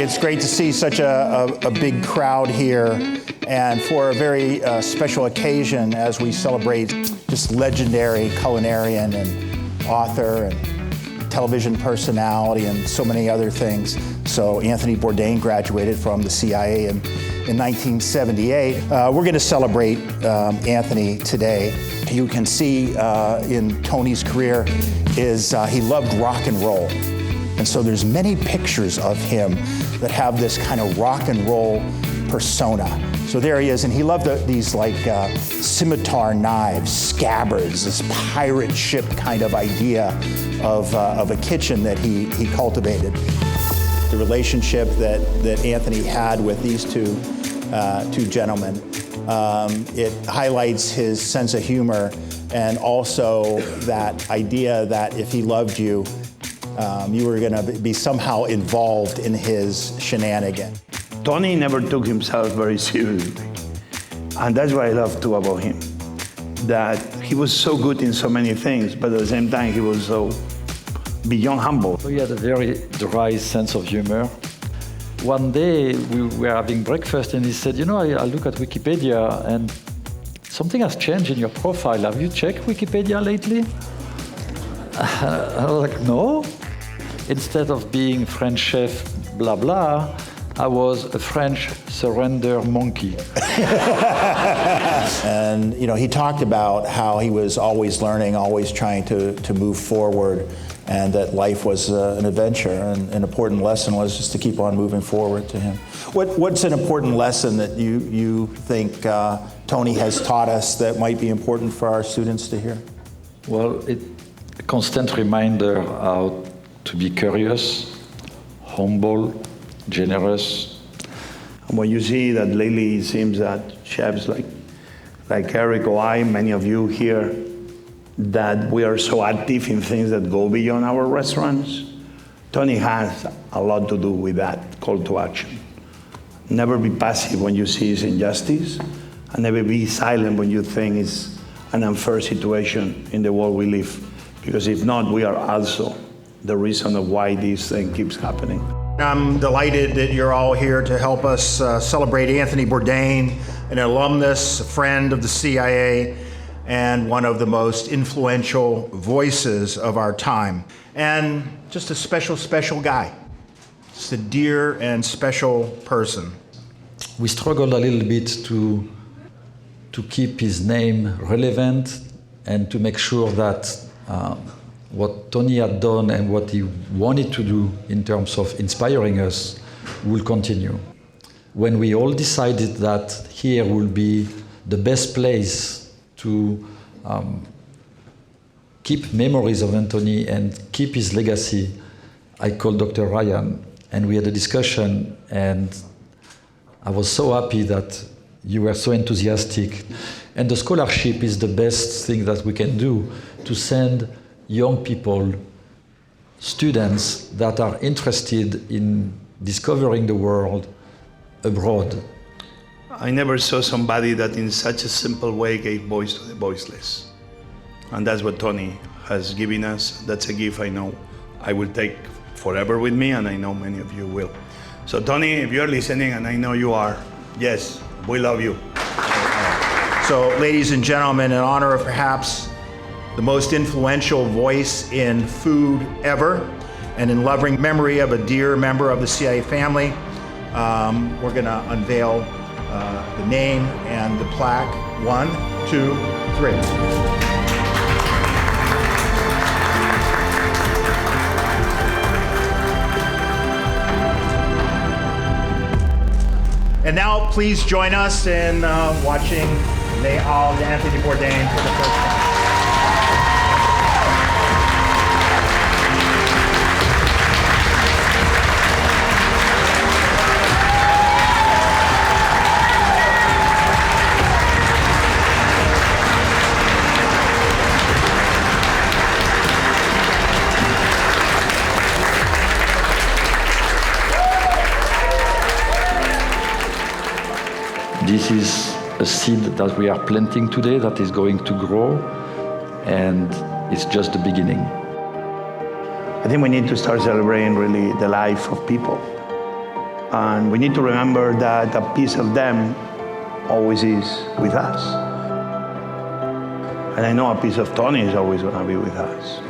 It's great to see such a big crowd here, and for a very special occasion as we celebrate this legendary culinarian and author and television personality and so many other things. So Anthony Bourdain graduated from the CIA in 1978. We're going to celebrate Anthony today. You can see in Tony's career is he loved rock and roll. And so there's many pictures of him that have this kind of rock and roll persona. So there he is, and he loved these like scimitar knives, scabbards, this pirate ship kind of idea of a kitchen that he cultivated. The relationship that Anthony had with these two gentlemen, it highlights his sense of humor, and also that idea that if he loved you, you were going to be somehow involved in his shenanigan. Tony never took himself very seriously, and that's what I love too about him, that he was so good in so many things, but at the same time he was so beyond humble. He had a very dry sense of humor. One day we were having breakfast and he said, you know, I look at Wikipedia and something has changed in your profile. Have you checked Wikipedia lately? I was like, no. Instead of being French chef, blah, blah, I was a French surrender monkey. And, you know, he talked about how he was always learning, always trying to move forward, and that life was an adventure, and an important lesson was just to keep on moving forward to him. What's an important lesson that you think Tony has taught us that might be important for our students to hear? Well, a constant reminder how to be curious, humble, generous. And when you see that lately it seems that chefs like Eric or I, many of you here, that we are so active in things that go beyond our restaurants, Tony has a lot to do with that call to action. Never be passive when you see his injustice, and never be silent when you think it's an unfair situation in the world we live. Because if not, we are also the reason of why this thing keeps happening. I'm delighted that you're all here to help us celebrate Anthony Bourdain, an alumnus, a friend of the CIA, and one of the most influential voices of our time. And just a special, special guy. Just a dear and special person. We struggled a little bit to keep his name relevant and to make sure that what Tony had done and what he wanted to do in terms of inspiring us will continue. When we all decided that here will be the best place to keep memories of Anthony and keep his legacy, I called Dr. Ryan and we had a discussion, and I was so happy that you were so enthusiastic. And the scholarship is the best thing that we can do to send young people, students that are interested in discovering the world abroad. I never saw somebody that in such a simple way gave voice to the voiceless. And that's what Tony has given us. That's a gift I know I will take forever with me, and I know many of you will. So Tony, if you're listening, and I know you are, yes, we love you. So ladies and gentlemen, in honor of perhaps the most influential voice in food ever, and in loving memory of a dear member of the CIA family, we're gonna unveil the name and the plaque. 1, 2, 3. And now please join us in watching Les Halles D'Anthony Bourdain for the first time. This is a seed that we are planting today that is going to grow, and it's just the beginning. I think we need to start celebrating really the life of people. And we need to remember that a piece of them always is with us. And I know a piece of Tony is always going to be with us.